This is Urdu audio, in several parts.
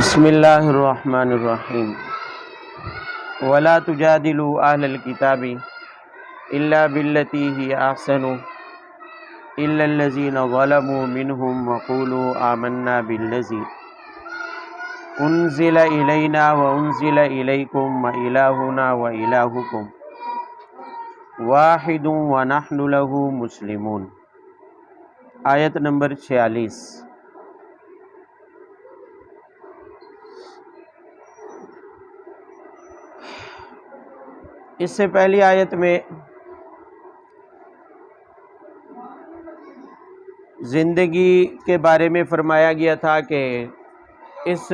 بسم اللہ الرحمن الرحیم ولا تجادلوا اہل الکتاب الا باللتی ہی احسن الا الذین ظلموا منہم وقولوا آمنا بالذی انزل الینا وانزل الیکم والہنا والہکم واحد ونحن له مسلمون۔ آیت نمبر 46۔ اس سے پہلی آیت میں زندگی کے بارے میں فرمایا گیا تھا کہ اس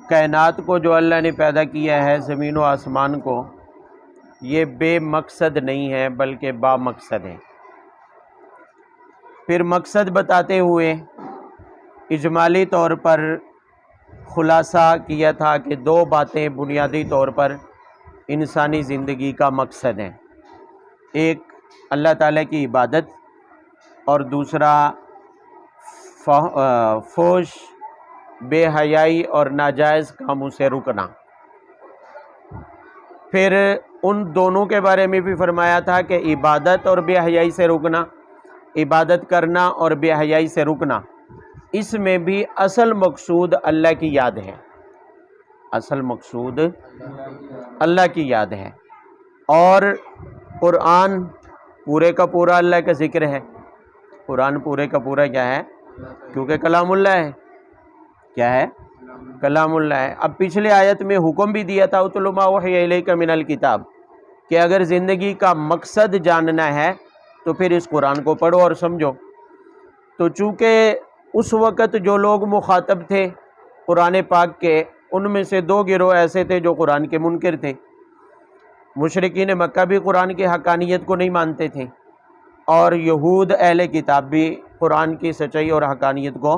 کائنات کو جو اللہ نے پیدا کیا ہے، زمین و آسمان کو، یہ بے مقصد نہیں ہے بلکہ با مقصد ہے۔ پھر مقصد بتاتے ہوئے اجمالی طور پر خلاصہ کیا تھا کہ دو باتیں بنیادی طور پر انسانی زندگی کا مقصد ہیں، ایک اللہ تعالیٰ کی عبادت اور دوسرا فحش، بے حیائی اور ناجائز کاموں سے رکنا۔ پھر ان دونوں کے بارے میں بھی فرمایا تھا کہ عبادت اور بے حیائی سے رکنا، عبادت کرنا اور بے حیائی سے رکنا، اس میں بھی اصل مقصود اللہ کی یاد ہے، اصل مقصود اللہ کی یاد ہے۔ اور قرآن پورے کا پورا اللہ کا ذکر ہے، قرآن پورے کا پورا کیا ہے؟ کیونکہ کلام اللہ ہے، کیا ہے؟ کلام اللہ ہے۔ اب پچھلے آیت میں حکم بھی دیا تھا اتل ما اوحی الیک من الکتاب، کہ اگر زندگی کا مقصد جاننا ہے تو پھر اس قرآن کو پڑھو اور سمجھو۔ تو چونکہ اس وقت جو لوگ مخاطب تھے قرآن پاک کے، ان میں سے دو گروہ ایسے تھے جو قرآن کے منکر تھے۔ مشرکین مکہ بھی قرآن کی حقانیت کو نہیں مانتے تھے، اور یہود اہل کتاب بھی قرآن کی سچائی اور حقانیت کو،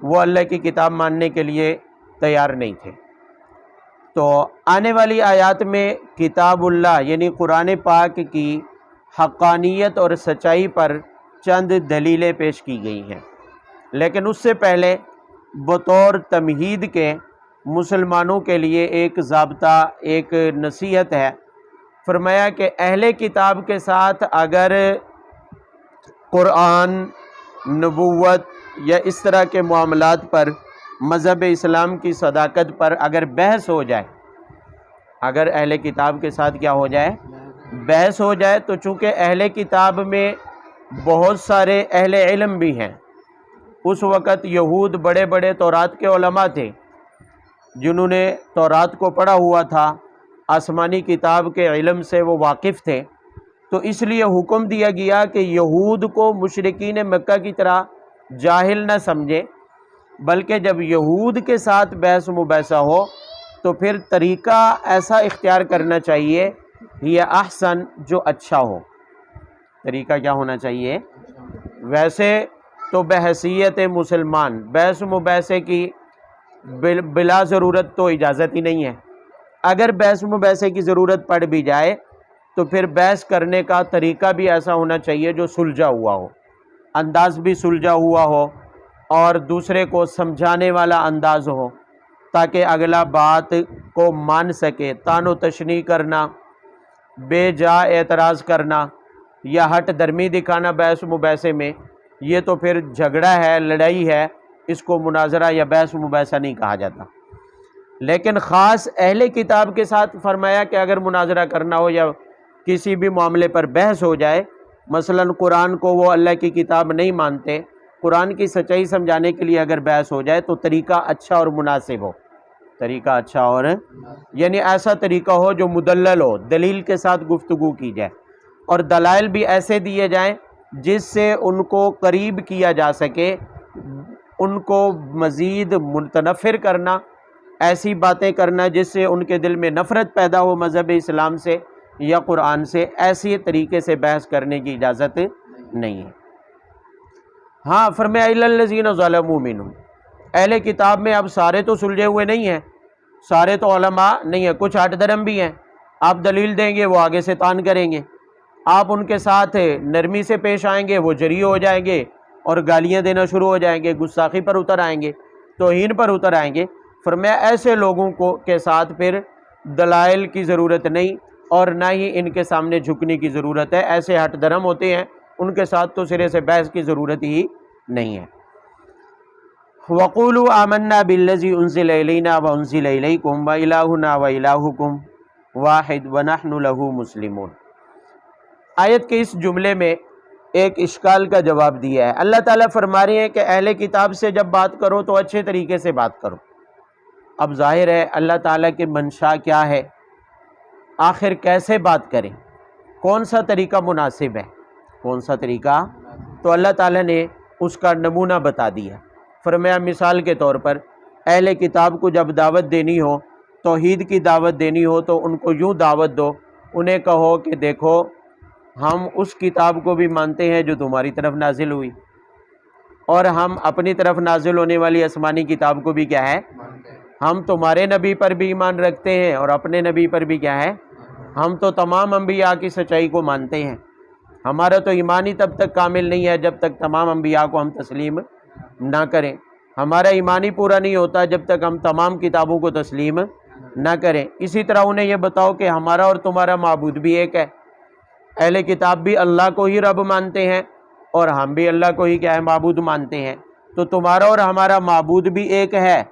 وہ اللہ کی کتاب ماننے کے لیے تیار نہیں تھے۔ تو آنے والی آیات میں کتاب اللہ یعنی قرآن پاک کی حقانیت اور سچائی پر چند دلیلیں پیش کی گئی ہیں، لیکن اس سے پہلے بطور تمہید کے مسلمانوں کے لیے ایک ضابطہ، ایک نصیحت ہے۔ فرمایا کہ اہل کتاب کے ساتھ اگر قرآن، نبوت یا اس طرح کے معاملات پر، مذہب اسلام کی صداقت پر اگر بحث ہو جائے، اگر اہل کتاب کے ساتھ کیا ہو جائے؟ بحث ہو جائے، تو چونکہ اہل کتاب میں بہت سارے اہل علم بھی ہیں، اس وقت یہود بڑے بڑے تورات کے علماء تھے جنہوں نے تورات کو پڑھا ہوا تھا، آسمانی کتاب کے علم سے وہ واقف تھے، تو اس لیے حکم دیا گیا کہ یہود کو مشرکین مکہ کی طرح جاہل نہ سمجھے، بلکہ جب یہود کے ساتھ بحث مباحثہ ہو تو پھر طریقہ ایسا اختیار کرنا چاہیے یہ احسن، جو اچھا ہو۔ طریقہ کیا ہونا چاہیے؟ ویسے تو بحیثیت مسلمان بحث مباحثے کی بلا ضرورت تو اجازت ہی نہیں ہے۔ اگر بحث مباحثے کی ضرورت پڑ بھی جائے تو پھر بحث کرنے کا طریقہ بھی ایسا ہونا چاہیے جو سلجھا ہوا ہو، انداز بھی سلجھا ہوا ہو، اور دوسرے کو سمجھانے والا انداز ہو، تاکہ اگلا بات کو مان سکے۔ طعن و تشنیع کرنا، بے جا اعتراض کرنا یا ہٹ درمی دکھانا بحث مباحثے میں، یہ تو پھر جھگڑا ہے، لڑائی ہے، اس کو مناظرہ یا بحث مباحثہ نہیں کہا جاتا۔ لیکن خاص اہل کتاب کے ساتھ فرمایا کہ اگر مناظرہ کرنا ہو یا کسی بھی معاملے پر بحث ہو جائے، مثلا قرآن کو وہ اللہ کی کتاب نہیں مانتے، قرآن کی سچائی سمجھانے کے لیے اگر بحث ہو جائے تو طریقہ اچھا اور مناسب ہو، طریقہ اچھا اور یعنی ایسا طریقہ ہو جو مدلل ہو، دلیل کے ساتھ گفتگو کی جائے، اور دلائل بھی ایسے دیے جائیں جس سے ان کو قریب کیا جا سکے، ان کو مزید متنفر کرنا، ایسی باتیں کرنا جس سے ان کے دل میں نفرت پیدا ہو مذہب اسلام سے یا قرآن سے، ایسی طریقے سے بحث کرنے کی اجازت نہیں ہے۔ ہاں فرمایا الا الذین ظلموا منہم، اہل کتاب میں اب سارے تو سلجھے ہوئے نہیں ہیں، سارے تو علماء نہیں ہیں، کچھ ہٹ درم بھی ہیں، آپ دلیل دیں گے وہ آگے سے طعن کریں گے، آپ ان کے ساتھ نرمی سے پیش آئیں گے وہ جری ہو جائیں گے اور گالیاں دینا شروع ہو جائیں گے، گستاخی پر اتر آئیں گے۔ توہین پر اتر آئیں گے، فرمایا ایسے لوگوں کو کے ساتھ پھر دلائل کی ضرورت نہیں اور نہ ہی ان کے سامنے جھکنے کی ضرورت ہے، ایسے ہٹ درم ہوتے ہیں، ان کے ساتھ تو سرے سے بحث کی ضرورت ہی نہیں ہے۔ وَقُولُوا آمَنَّا بِالَّذِي أُنزِلَ إِلَيْنَا وَأُنزِلَ إِلَيْكُمْ وَإِلَٰهُنَا وَإِلَٰهُكُمْ وَاحِدٌ وَنَحْنُ لَهُ مُسْلِمُونَ۔ آیت کے اس جملے میں ایک اشکال کا جواب دیا ہے۔ اللہ تعالیٰ فرما رہے ہیں کہ اہل کتاب سے جب بات کرو تو اچھے طریقے سے بات کرو۔ اب ظاہر ہے اللہ تعالیٰ کے منشا کیا ہے، آخر کیسے بات کریں، کون سا طریقہ مناسب ہے، کون سا طریقہ، تو اللہ تعالیٰ نے اس کا نمونہ بتا دیا۔ فرمایا مثال کے طور پر اہل کتاب کو جب دعوت دینی ہو، توحید کی دعوت دینی ہو، تو ان کو یوں دعوت دو، انہیں کہو کہ دیکھو ہم اس کتاب کو بھی مانتے ہیں جو تمہاری طرف نازل ہوئی، اور ہم اپنی طرف نازل ہونے والی آسمانی کتاب کو بھی کیا ہے، ہم تمہارے نبی پر بھی ایمان رکھتے ہیں اور اپنے نبی پر بھی کیا ہے، ہم تو تمام انبیاء کی سچائی کو مانتے ہیں۔ ہمارا تو ایمان ہی تب تک کامل نہیں ہے جب تک تمام انبیاء کو ہم تسلیم نہ کریں، ہمارا ایمان ہی پورا نہیں ہوتا جب تک ہم تمام کتابوں کو تسلیم نہ کریں۔ اسی طرح انہیں یہ بتاؤ کہ ہمارا اور تمہارا معبود بھی ایک ہے، اہل کتاب بھی اللہ کو ہی رب مانتے ہیں اور ہم بھی اللہ کو ہی کیا ہے، معبود مانتے ہیں، تو تمہارا اور ہمارا معبود بھی ایک ہے،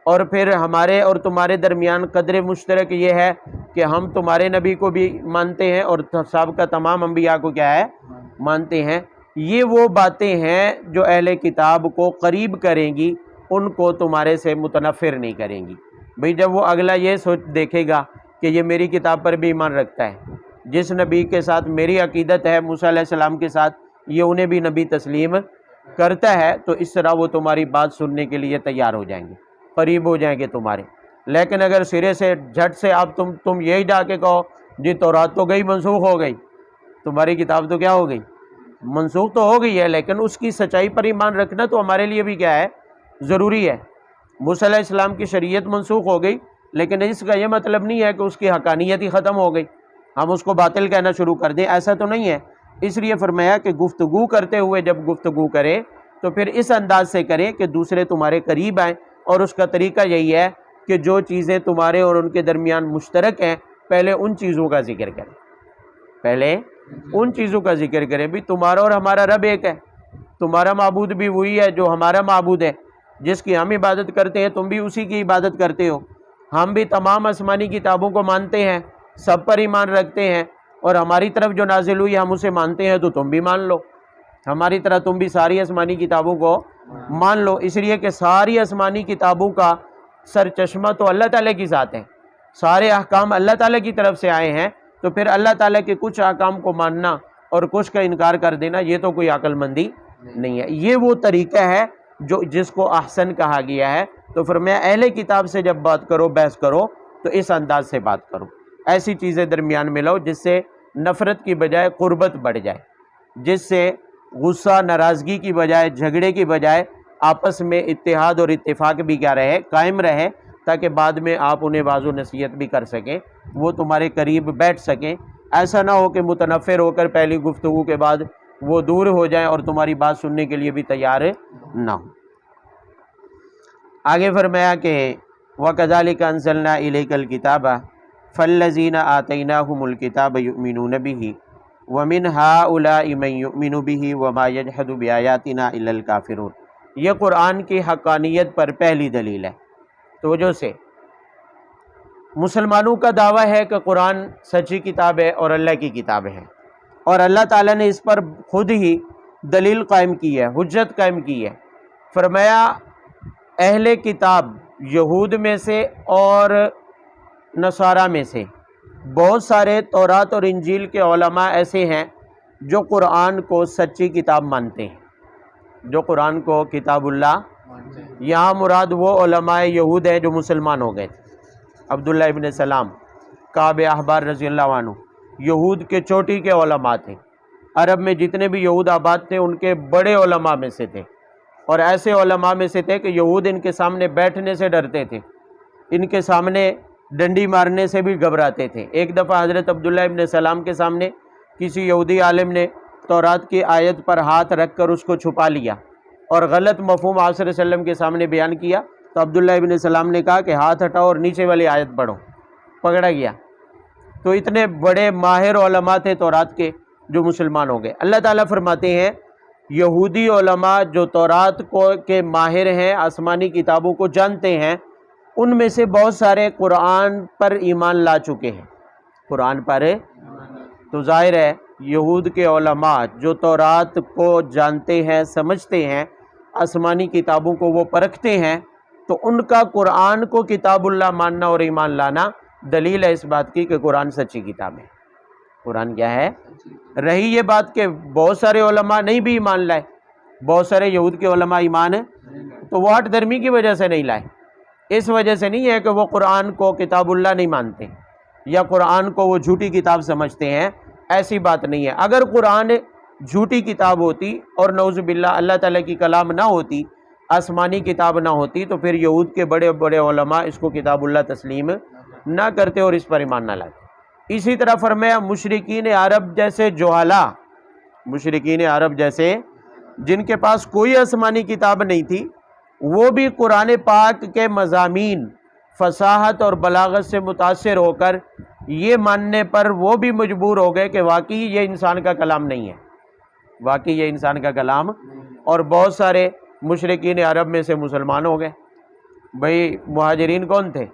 اور پھر ہمارے اور تمہارے درمیان قدر مشترک یہ ہے کہ ہم تمہارے نبی کو بھی مانتے ہیں اور سابقہ تمام انبیاء کو کیا ہے، مانتے ہیں۔ یہ وہ باتیں ہیں جو اہل کتاب کو قریب کریں گی، ان کو تمہارے سے متنفر نہیں کریں گی۔ بھئی جب وہ اگلا یہ سوچ دیکھے گا کہ یہ میری کتاب پر بھی ایمان رکھتا ہے، جس نبی کے ساتھ میری عقیدت ہے موسیٰ علیہ السلام کے ساتھ، یہ انہیں بھی نبی تسلیم کرتا ہے، تو اس طرح وہ تمہاری بات سننے کے لیے تیار ہو جائیں گے، قریب ہو جائیں گے تمہارے۔ لیکن اگر سرے سے جھٹ سے آپ تم یہی جا کے کہو جی تورات تو گئی منسوخ ہو گئی، تمہاری کتاب تو کیا ہو گئی، منسوخ تو ہو گئی ہے، لیکن اس کی سچائی پر ایمان رکھنا تو ہمارے لیے بھی کیا ہے، ضروری ہے۔ موسیٰ علیہ السلام کی شریعت منسوخ ہو گئی، لیکن اس کا یہ مطلب نہیں ہے کہ اس کی حقانیت ہی ختم ہو گئی، ہم اس کو باطل کہنا شروع کر دیں، ایسا تو نہیں ہے۔ اس لیے فرمایا کہ گفتگو کرتے ہوئے جب گفتگو کریں تو پھر اس انداز سے کریں کہ دوسرے تمہارے قریب آئیں، اور اس کا طریقہ یہی ہے کہ جو چیزیں تمہارے اور ان کے درمیان مشترک ہیں پہلے ان چیزوں کا ذکر کریں، پہلے ان چیزوں کا ذکر کریں۔ بھی تمہارا اور ہمارا رب ایک ہے، تمہارا معبود بھی وہی ہے جو ہمارا معبود ہے، جس کی ہم عبادت کرتے ہیں تم بھی اسی کی عبادت کرتے ہو، ہم بھی تمام آسمانی کتابوں کو مانتے ہیں، سب پر ایمان رکھتے ہیں، اور ہماری طرف جو نازل ہوئی ہم اسے مانتے ہیں، تو تم بھی مان لو، ہماری طرح تم بھی ساری آسمانی کتابوں کو مان لو۔ اس لیے کہ ساری آسمانی کتابوں کا سرچشمہ تو اللہ تعالیٰ کی ذات ہے، سارے احکام اللہ تعالیٰ کی طرف سے آئے ہیں، تو پھر اللہ تعالیٰ کے کچھ احکام کو ماننا اور کچھ کا انکار کر دینا یہ تو کوئی عقل مندی نہیں ہے۔ یہ وہ طریقہ ہے جس کو احسن کہا گیا ہے۔ تو فرمایا اہل کتاب سے جب بات کرو، بحث کرو، تو اس انداز سے بات کرو، ایسی چیزیں درمیان میں لاؤ جس سے نفرت کی بجائے قربت بڑھ جائے، جس سے غصہ ناراضگی کی بجائے جھگڑے کی بجائے آپس میں اتحاد اور اتفاق بھی کیا رہے، قائم رہے، تاکہ بعد میں آپ انہیں واعظ و نصیحت بھی کر سکیں، وہ تمہارے قریب بیٹھ سکیں۔ ایسا نہ ہو کہ متنفر ہو کر پہلی گفتگو کے بعد وہ دور ہو جائیں اور تمہاری بات سننے کے لیے بھی تیار نہ ہو۔ آگے فرمایا کہ وَكَذَلِكَ أَنزَلْنَا إِلَيْكَ الْكِتَابَ فَالَّذِينَ آتَيْنَاهُمُ الْكِتَابَ يُؤْمِنُونَ بِهِ وَمِنْ هَؤُلَاءِ مَن يُؤْمِنُ بِهِ وَمَا يَجْحَدُ بِآيَاتِنَا إِلَّا الْكَافِرُونَ۔ یہ قرآن کی حقانیت پر پہلی دلیل ہے۔ توجہ سے، مسلمانوں کا دعویٰ ہے کہ قرآن سچی کتاب ہے اور اللہ کی کتاب ہے، اور اللہ تعالیٰ نے اس پر خود ہی دلیل قائم کی ہے، حجت قائم کی ہے۔ فرمایا اہل کتاب یہود میں سے اور نصارہ میں سے بہت سارے تورات اور انجیل کے علماء ایسے ہیں جو قرآن کو سچی کتاب مانتے ہیں، جو قرآن کو کتاب اللہ مانتے ہیں۔ یہاں مراد وہ علماء یہود ہیں جو مسلمان ہو گئے تھے، عبداللہ ابن سلام، کعب احبار رضی اللہ عنہ، یہود کے چوٹی کے علماء تھے، عرب میں جتنے بھی یہود آباد تھے ان کے بڑے علماء میں سے تھے، اور ایسے علماء میں سے تھے کہ یہود ان کے سامنے بیٹھنے سے ڈرتے تھے، ان کے سامنے ڈنڈی مارنے سے بھی گھبراتے تھے۔ ایک دفعہ حضرت عبداللہ ابن سلام کے سامنے کسی یہودی عالم نے تورات کی آیت پر ہاتھ رکھ کر اس کو چھپا لیا اور غلط مفہوم آپ صلی اللہ علیہ وسلم کے سامنے بیان کیا، تو عبداللہ ابن سلام نے کہا کہ ہاتھ ہٹاؤ اور نیچے والی آیت پڑھو، پکڑا گیا۔ تو اتنے بڑے ماہر علماء تھے تورات کے جو مسلمان ہو گئے۔ اللہ تعالیٰ فرماتے ہیں یہودی علماء جو تورات کے ماہر ہیں، آسمانی کتابوں کو جانتے ہیں، ان میں سے بہت سارے قرآن پر ایمان لا چکے ہیں۔ قرآن پر تو ظاہر ہے یہود کے علماء جو تورات کو جانتے ہیں، سمجھتے ہیں، آسمانی کتابوں کو وہ پرکھتے ہیں، تو ان کا قرآن کو کتاب اللہ ماننا اور ایمان لانا دلیل ہے اس بات کی کہ قرآن سچی کتاب ہے۔ قرآن کیا ہے؟ رہی یہ بات کہ بہت سارے علماء نہیں بھی ایمان لائے، بہت سارے یہود کے علماء ایمان تو وہ ہٹ درمی کی وجہ سے نہیں لائے، اس وجہ سے نہیں ہے کہ وہ قرآن کو کتاب اللہ نہیں مانتے یا قرآن کو وہ جھوٹی کتاب سمجھتے ہیں، ایسی بات نہیں ہے۔ اگر قرآن جھوٹی کتاب ہوتی اور نعوذ باللہ اللہ تعالیٰ کی کلام نہ ہوتی، آسمانی کتاب نہ ہوتی، تو پھر یہود کے بڑے بڑے علماء اس کو کتاب اللہ تسلیم نہ کرتے اور اس پر ایمان نہ لاتے۔ اسی طرح فرمایا مشرکین عرب جیسے جہلا، مشرکین عرب جیسے جن کے پاس کوئی آسمانی کتاب نہیں تھی، وہ بھی قرآن پاک کے مضامین، فصاحت اور بلاغت سے متاثر ہو کر یہ ماننے پر وہ بھی مجبور ہو گئے کہ واقعی یہ انسان کا کلام نہیں ہے، واقعی یہ انسان کا کلام، اور بہت سارے مشرکین عرب میں سے مسلمان ہو گئے۔ بھئی مہاجرین کون تھے؟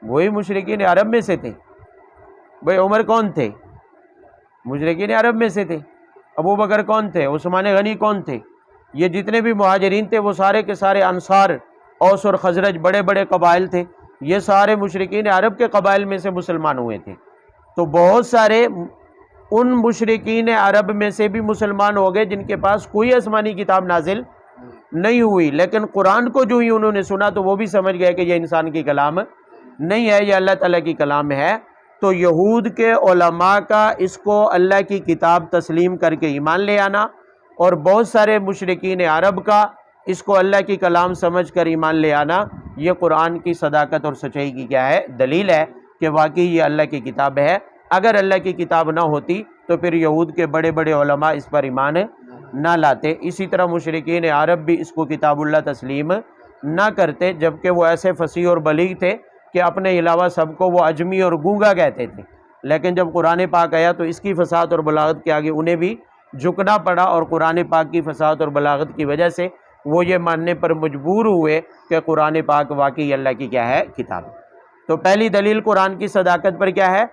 وہی مشرکین عرب میں سے تھے۔ بھئی عمر کون تھے؟ مشرکین عرب میں سے تھے۔ ابو بکر کون تھے؟ عثمان غنی کون تھے؟ یہ جتنے بھی مہاجرین تھے وہ سارے کے سارے انصار، اوس اور خزرج بڑے بڑے قبائل تھے، یہ سارے مشرکین عرب کے قبائل میں سے مسلمان ہوئے تھے۔ تو بہت سارے ان مشرکین عرب میں سے بھی مسلمان ہو گئے جن کے پاس کوئی آسمانی کتاب نازل نہیں ہوئی، لیکن قرآن کو جو ہی انہوں نے سنا تو وہ بھی سمجھ گئے کہ یہ انسان کی کلام نہیں ہے، یہ اللہ تعالیٰ کی کلام ہے۔ تو یہود کے علماء کا اس کو اللہ کی کتاب تسلیم کر کے ایمان لے آنا، اور بہت سارے مشرکین عرب کا اس کو اللہ کی کلام سمجھ کر ایمان لے آنا، یہ قرآن کی صداقت اور سچائی کی کیا ہے؟ دلیل ہے کہ واقعی یہ اللہ کی کتاب ہے۔ اگر اللہ کی کتاب نہ ہوتی تو پھر یہود کے بڑے بڑے علماء اس پر ایمان نہ لاتے۔ اسی طرح مشرکین عرب بھی اس کو کتاب اللہ تسلیم نہ کرتے، جبکہ وہ ایسے فصیح اور بلیغ تھے کہ اپنے علاوہ سب کو وہ اجمی اور گونگا کہتے تھے، لیکن جب قرآن پاک آیا تو اس کی فصاحت اور بلاغت کے آگے انہیں بھی جھکنا پڑا، اور قرآن پاک کی فصاحت اور بلاغت کی وجہ سے وہ یہ ماننے پر مجبور ہوئے کہ قرآن پاک واقعی اللہ کی کیا ہے؟ کتاب۔ تو پہلی دلیل قرآن کی صداقت پر کیا ہے؟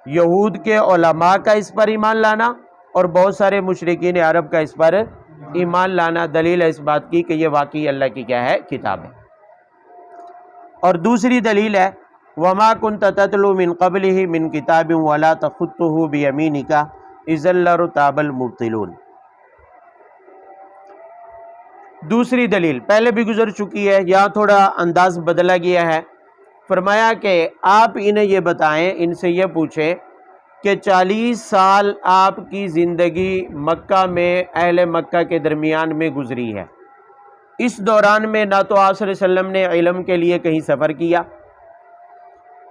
یہود کے علماء کا اس پر ایمان لانا اور بہت سارے مشرکین عرب کا اس پر ایمان لانا دلیل ہے اس بات کی کہ یہ واقعی اللہ کی کیا ہے؟ کتاب ہے۔ اور دوسری دلیل ہے وَمَا كُنْتَ تَتْلُو مِنْ قَبْلِهِ مِنْ كِتَابٍ وَلَا تَخُطُّهُ بِيَمِينِكَ إِذًا لَّارْتَابَ الْمُبْطِلُونَ۔ دوسری دلیل پہلے بھی گزر چکی ہے، یہاں تھوڑا انداز بدلا گیا ہے۔ فرمایا کہ آپ انہیں یہ بتائیں، ان سے یہ پوچھیں کہ 40 سال آپ کی زندگی مکہ میں اہل مکہ کے درمیان میں گزری ہے، اس دوران میں نہ تو آپ صلی اللہ علیہ وسلم نے علم کے لیے کہیں سفر کیا،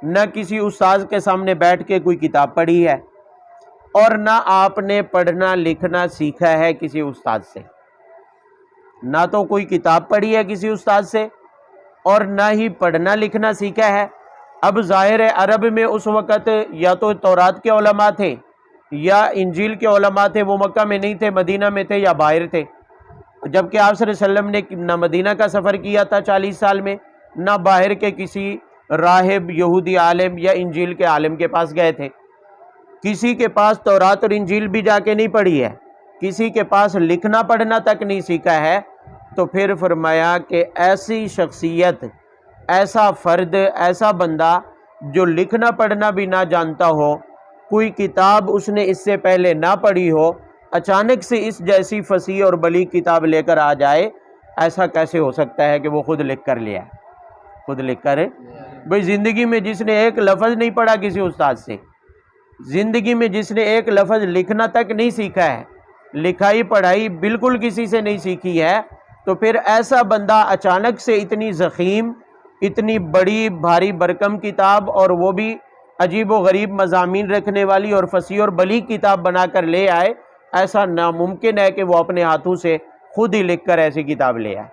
نہ کسی استاذ کے سامنے بیٹھ کے کوئی کتاب پڑھی ہے، اور نہ آپ نے پڑھنا لکھنا سیکھا ہے کسی استاد سے، نہ تو کوئی کتاب پڑھی ہے کسی استاد سے اور نہ ہی پڑھنا لکھنا سیکھا ہے۔ اب ظاہر ہے عرب میں اس وقت یا تو تورات کے علماء تھے یا انجیل کے علماء تھے، وہ مکہ میں نہیں تھے، مدینہ میں تھے یا باہر تھے، جبکہ آپ صلی اللہ علیہ وسلم نے نہ مدینہ کا سفر کیا تھا 40 سال میں، نہ باہر کے کسی راہب یہودی عالم یا انجیل کے عالم کے پاس گئے تھے، کسی کے پاس تورات اور انجیل بھی جا کے نہیں پڑھی ہے، کسی کے پاس لکھنا پڑھنا تک نہیں سیکھا ہے۔ تو پھر فرمایا کہ ایسی شخصیت، ایسا فرد، ایسا بندہ جو لکھنا پڑھنا بھی نہ جانتا ہو، کوئی کتاب اس نے اس سے پہلے نہ پڑھی ہو، اچانک سے اس جیسی فصیح اور بلیغ کتاب لے کر آ جائے، ایسا کیسے ہو سکتا ہے کہ وہ خود لکھ کر لیا ہے؟ خود لکھ کر بھئی زندگی میں جس نے ایک لفظ نہیں پڑھا کسی استاد سے، زندگی میں جس نے ایک لفظ لکھنا تک نہیں سیکھا ہے، لکھائی پڑھائی بالکل کسی سے نہیں سیکھی ہے، تو پھر ایسا بندہ اچانک سے اتنی ضخیم، اتنی بڑی بھاری بھرکم کتاب، اور وہ بھی عجیب و غریب مضامین رکھنے والی اور فصیح اور بلیغ کتاب بنا کر لے آئے، ایسا ناممکن ہے کہ وہ اپنے ہاتھوں سے خود ہی لکھ کر ایسی کتاب لے آئے۔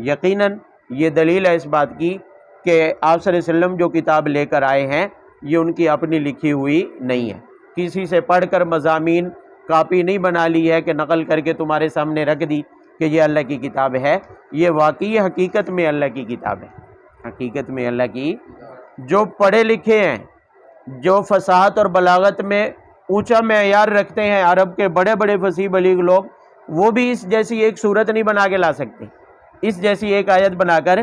یقیناً یہ دلیل ہے اس بات کی کہ آپ صلی اللہ علیہ وسلم جو کتاب لے کر آئے ہیں یہ ان کی اپنی لکھی ہوئی نہیں ہے، کسی سے پڑھ کر مضامین کاپی نہیں بنا لی ہے کہ نقل کر کے تمہارے سامنے رکھ دی کہ یہ اللہ کی کتاب ہے، یہ واقعی حقیقت میں اللہ کی کتاب ہے، حقیقت میں اللہ کی۔ جو پڑھے لکھے ہیں، جو فصاحت اور بلاغت میں اونچا معیار رکھتے ہیں، عرب کے بڑے بڑے فصیح بلیغ لوگ، وہ بھی اس جیسی ایک صورت نہیں بنا کے لا سکتے، اس جیسی ایک آیت بنا کر،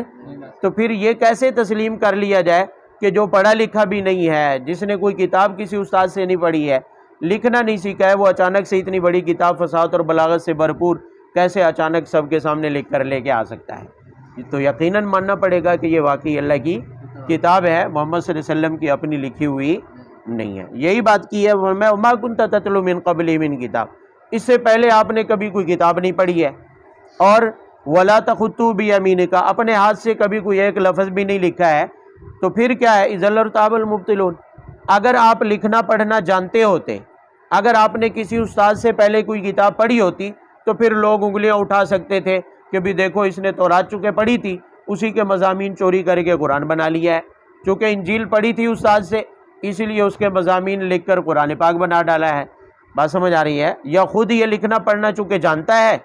تو پھر یہ کیسے تسلیم کر لیا جائے کہ جو پڑھا لکھا بھی نہیں ہے، جس نے کوئی کتاب کسی استاد سے نہیں پڑھی ہے، لکھنا نہیں سیکھا ہے، وہ اچانک سے اتنی بڑی کتاب فصاحت اور بلاغت سے بھرپور کیسے اچانک سب کے سامنے لکھ کر لے کے آ سکتا ہے؟ تو یقیناً ماننا پڑے گا کہ یہ واقعی اللہ کی کتاب ہے، محمد صلی اللہ علیہ وسلم کی اپنی لکھی ہوئی نہیں ہے۔ یہی بات کی ہے وَمَا كُنْتَ تَتْلُو مِن قَبْلِهِ مِن کتاب، اس سے پہلے آپ نے کبھی کوئی کتاب نہیں پڑھی ہے، اور وَلَا تَخُطُّوا بِيَمِينِكَ، اپنے ہاتھ سے کبھی کوئی ایک لفظ بھی نہیں لکھا ہے، تو پھر کیا ہے؟ اِذًا لَارْتَابَ الْمُبْطِلُونَ، اگر آپ لکھنا پڑھنا جانتے ہوتے، اگر آپ نے کسی استاد سے پہلے کوئی کتاب پڑھی ہوتی تو پھر لوگ انگلیاں اٹھا سکتے تھے کہ بھی دیکھو اس نے تورات چونکہ پڑھی تھی، اسی کے مضامین چوری کر کے قرآن بنا لیا ہے، چونکہ انجیل پڑھی تھی استاد سے اسی لیے اس کے مضامین لکھ کر قرآن پاک بنا ڈالا ہے۔ بات سمجھ آ رہی ہے؟ یا خود یہ لکھنا پڑھنا چونکہ جانتا ہے،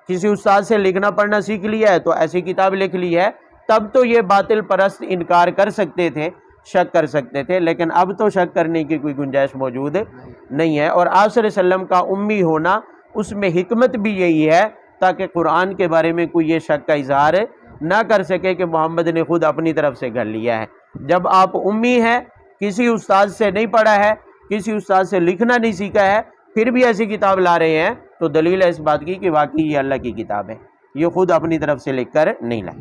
کسی استاد سے لکھنا پڑھنا سیکھ لیا ہے تو ایسی کتاب لکھ لی ہے، تب تو یہ باطل پرست انکار کر سکتے تھے، شک کر سکتے تھے، لیکن اب تو شک کرنے کی کوئی گنجائش موجود نہیں ہے۔ اور آپ صلی اللہ علیہ وسلم کا امی ہونا، اس میں حکمت بھی یہی ہے تاکہ قرآن کے بارے میں کوئی یہ شک کا اظہار نہ کر سکے کہ محمد نے خود اپنی طرف سے کر لیا ہے۔ جب آپ امی ہیں، کسی استاد سے نہیں پڑھا ہے، کسی استاد سے لکھنا نہیں سیکھا ہے، پھر بھی ایسی کتاب لا رہے ہیں تو دلیل ہے اس بات کی کہ واقعی یہ اللہ کی کتاب ہے، یہ خود اپنی طرف سے لکھ کر نہیں لائے۔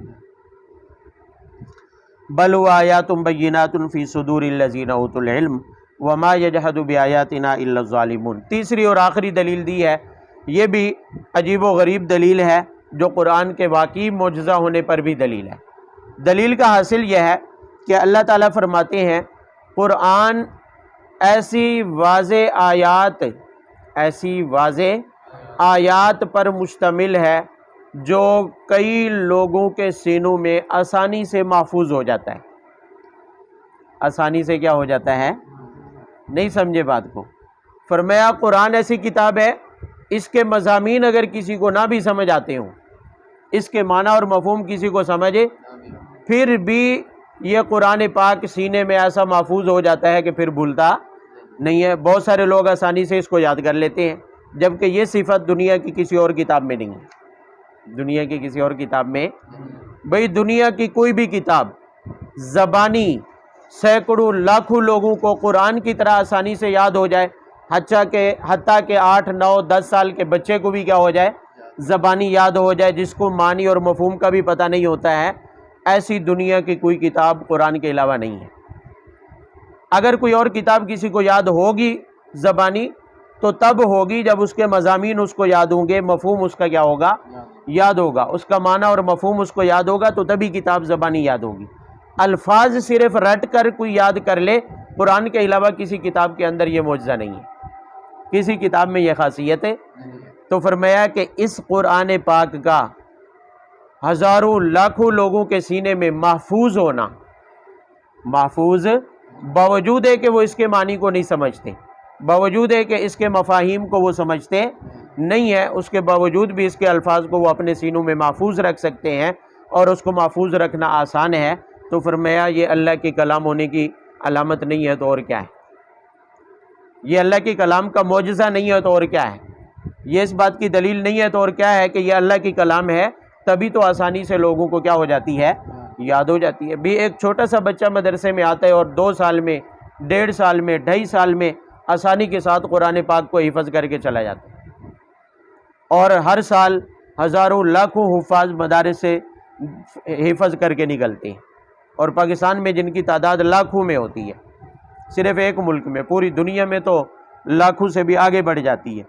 بل هو آیات بینات فی صدور الذین اوتوا العلم وما یجحد بآیاتنا الا الظالمون۔ تیسری اور آخری دلیل دی ہے، یہ بھی عجیب و غریب دلیل ہے جو قرآن کے واقعی معجزہ ہونے پر بھی دلیل ہے۔ دلیل کا حاصل یہ ہے کہ اللہ تعالیٰ فرماتے ہیں قرآن ایسی واضح آیات پر مشتمل ہے جو کئی لوگوں کے سینوں میں آسانی سے محفوظ ہو جاتا ہے۔ آسانی سے کیا ہو جاتا ہے؟ نہیں سمجھے بات کو؟ فرمایا قرآن ایسی کتاب ہے، اس کے مضامین اگر کسی کو نہ بھی سمجھ آتے ہوں، اس کے معنی اور مفہوم کسی کو سمجھے، پھر بھی یہ قرآن پاک سینے میں ایسا محفوظ ہو جاتا ہے کہ پھر بھولتا نہیں ہے۔ بہت سارے لوگ آسانی سے اس کو یاد کر لیتے ہیں، جبکہ یہ صفت دنیا کی کسی اور کتاب میں نہیں ہے، دنیا کی کسی اور کتاب میں۔ بھئی دنیا کی کوئی بھی کتاب زبانی سینکڑوں لاکھوں لوگوں کو قرآن کی طرح آسانی سے یاد ہو جائے، حتیٰ کہ 8 9 10 سال کے بچے کو بھی کیا ہو جائے؟ زبانی یاد ہو جائے، جس کو معنی اور مفہوم کا بھی پتہ نہیں ہوتا ہے، ایسی دنیا کی کوئی کتاب قرآن کے علاوہ نہیں ہے۔ اگر کوئی اور کتاب کسی کو یاد ہوگی زبانی تو تب ہوگی جب اس کے مضامین اس کو یاد ہوں گے، مفہوم اس کا کیا ہوگا؟ یاد ہوگا، اس کا معنی اور مفہوم اس کو یاد ہوگا، تو تبھی کتاب زبانی یاد ہوگی۔ الفاظ صرف رٹ کر کوئی یاد کر لے، قرآن کے علاوہ کسی کتاب کے اندر یہ معجزہ نہیں ہے، کسی کتاب میں یہ خاصیت ہے۔ تو فرمایا کہ اس قرآن پاک کا ہزاروں لاکھوں لوگوں کے سینے میں محفوظ ہونا، محفوظ باوجود ہے کہ وہ اس کے معنی کو نہیں سمجھتے، باوجود ہے کہ اس کے مفاہیم کو وہ سمجھتے نہیں ہیں، اس کے باوجود بھی اس کے الفاظ کو وہ اپنے سینوں میں محفوظ رکھ سکتے ہیں اور اس کو محفوظ رکھنا آسان ہے۔ تو فرمایا یہ اللہ کے کلام ہونے کی علامت نہیں ہے تو اور کیا ہے؟ یہ اللہ کے کلام کا معجزہ نہیں ہے تو اور کیا ہے؟ یہ اس بات کی دلیل نہیں ہے تو اور کیا ہے کہ یہ اللہ کی کلام ہے، تبھی تو آسانی سے لوگوں کو کیا ہو جاتی ہے؟ یاد ہو جاتی ہے۔ بھی ایک چھوٹا سا بچہ مدرسے میں آتا ہے اور 2 سال میں، 1.5 سال میں، 2.5 سال میں آسانی کے ساتھ قرآن پاک کو حفظ کر کے چلا جاتا ہے، اور ہر سال ہزاروں لاکھوں حفاظ مدارس سے حفظ کر کے نکلتے ہیں، اور پاکستان میں جن کی تعداد لاکھوں میں ہوتی ہے، صرف ایک ملک میں، پوری دنیا میں تو لاکھوں سے بھی آگے بڑھ جاتی ہے۔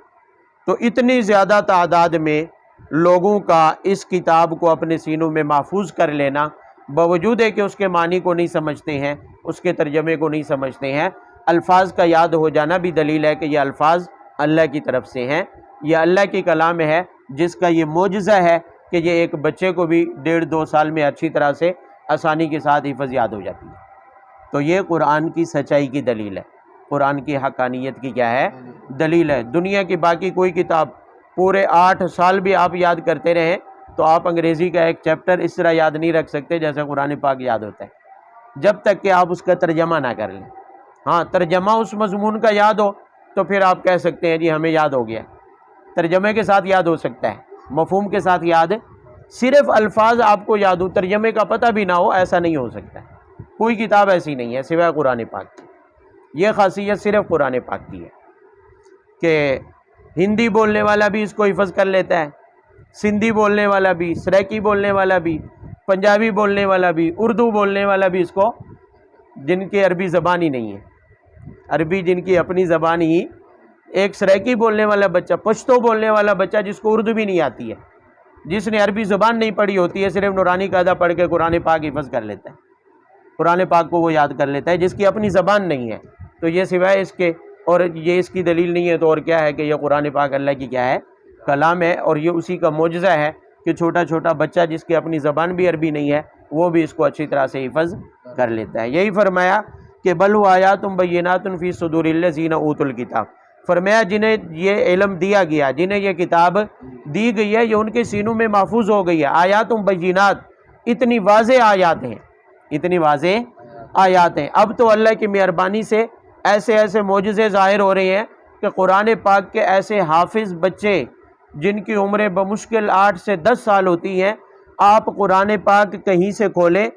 تو اتنی زیادہ تعداد میں لوگوں کا اس کتاب کو اپنے سینوں میں محفوظ کر لینا، باوجود ہے کہ اس کے معنی کو نہیں سمجھتے ہیں، اس کے ترجمے کو نہیں سمجھتے ہیں، الفاظ کا یاد ہو جانا بھی دلیل ہے کہ یہ الفاظ اللہ کی طرف سے ہیں، یہ اللہ کی کلام ہے جس کا یہ معجزہ ہے کہ یہ ایک بچے کو بھی 1.5-2 سال میں اچھی طرح سے آسانی کے ساتھ حفظ یاد ہو جاتی ہے۔ تو یہ قرآن کی سچائی کی دلیل ہے، قرآن کی حقانیت کی کیا ہے؟ دلیل ہے۔ دنیا کی باقی کوئی کتاب پورے 8 سال بھی آپ یاد کرتے رہیں تو آپ انگریزی کا ایک چیپٹر اس طرح یاد نہیں رکھ سکتے جیسے قرآن پاک یاد ہوتا ہے، جب تک کہ آپ اس کا ترجمہ نہ کر لیں۔ ہاں، ترجمہ اس مضمون کا یاد ہو تو پھر آپ کہہ سکتے ہیں جی ہمیں یاد ہو گیا، ترجمے کے ساتھ یاد ہو سکتا ہے، مفہوم کے ساتھ یاد، صرف الفاظ آپ کو یاد ہو، ترجمے کا پتہ بھی نہ ہو، ایسا نہیں ہو سکتا۔ کوئی کتاب ایسی نہیں ہے سوائے قرآن پاک کی۔ یہ خاصیت صرف قرآن پاک کی ہے کہ ہندی بولنے والا بھی اس کو حفظ کر لیتا ہے، سندھی بولنے والا بھی، سریکی بولنے والا بھی، پنجابی بولنے والا بھی، اردو بولنے والا بھی اس کو، جن کی عربی زبان ہی نہیں ہے، عربی جن کی اپنی زبان ہی، ایک سریکی بولنے والا بچہ، پشتو بولنے والا بچہ جس کو اردو بھی نہیں آتی ہے، جس نے عربی زبان نہیں پڑھی ہوتی ہے، صرف نورانی قاعدہ پڑھ کے قرآن پاک حفظ کر لیتا ہے، قرآن پاک کو وہ یاد کر لیتا ہے، جس کی اپنی زبان نہیں ہے۔ تو یہ سوائے اس کے اور یہ اس کی دلیل نہیں ہے تو اور کیا ہے کہ یہ قرآن پاک اللہ کی کیا ہے؟ کلام ہے، اور یہ اسی کا معجزہ ہے کہ چھوٹا چھوٹا بچہ جس کی اپنی زبان بھی عربی نہیں ہے وہ بھی اس کو اچھی طرح سے حفظ کر لیتا ہے۔ یہی فرمایا کہ بل هو آیات بینات فی صدور الذین اوتوا الکتاب، فرمایا جنہیں یہ علم دیا گیا، جنہیں یہ کتاب دی گئی ہے، یہ ان کے سینوں میں محفوظ ہو گئی ہے۔ آیات بینات، اتنی واضح آیات ہیں، اتنی واضح آیات ہیں۔ اب تو اللہ کی مہربانی سے ایسے ایسے معجزے ظاہر ہو رہے ہیں کہ قرآن پاک کے ایسے حافظ بچے جن کی عمریں بمشکل 8 سے 10 سال ہوتی ہیں، آپ قرآن پاک کہیں سے کھولیں،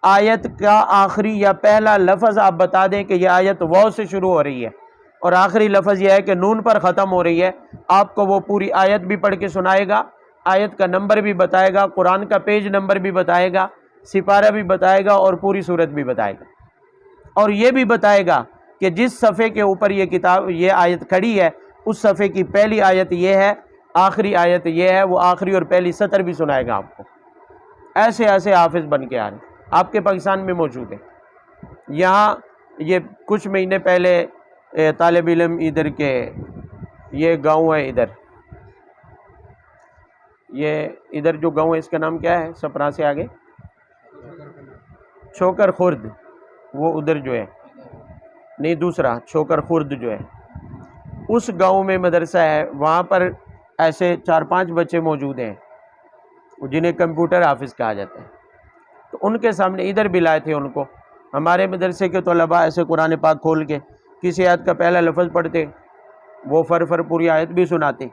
آیت کا آخری یا پہلا لفظ آپ بتا دیں کہ یہ آیت واو سے شروع ہو رہی ہے اور آخری لفظ یہ ہے کہ نون پر ختم ہو رہی ہے، آپ کو وہ پوری آیت بھی پڑھ کے سنائے گا، آیت کا نمبر بھی بتائے گا، قرآن کا پیج نمبر بھی بتائے گا، سپارہ بھی بتائے گا اور پوری صورت بھی بتائے گا، اور یہ بھی بتائے گا کہ جس صفحے کے اوپر یہ کتاب یہ آیت کھڑی ہے اس صفحے کی پہلی آیت یہ ہے، آخری آیت یہ ہے، وہ آخری اور پہلی سطر بھی سنائے گا آپ کو۔ ایسے ایسے حافظ بن کے آ رہے ہیں، آپ کے پاکستان میں موجود ہیں۔ یہاں یہ کچھ مہینے پہلے طالب علم ادھر کے، یہ گاؤں ہے ادھر، یہ ادھر جو گاؤں ہے اس کا نام کیا ہے سپرا سے آگے؟ چھوکر خورد، وہ ادھر جو ہے، نہیں دوسرا چھوکر خورد جو ہے، اس گاؤں میں مدرسہ ہے، وہاں پر ایسے 4-5 بچے موجود ہیں جنہیں کمپیوٹر حافظ کہا جاتا ہے۔ تو ان کے سامنے ادھر بھی لائے تھے ان کو، ہمارے مدرسے کے طلباء ایسے قرآن پاک کھول کے کسی آیت کا پہلا لفظ پڑھتے، وہ فر پوری آیت بھی سناتے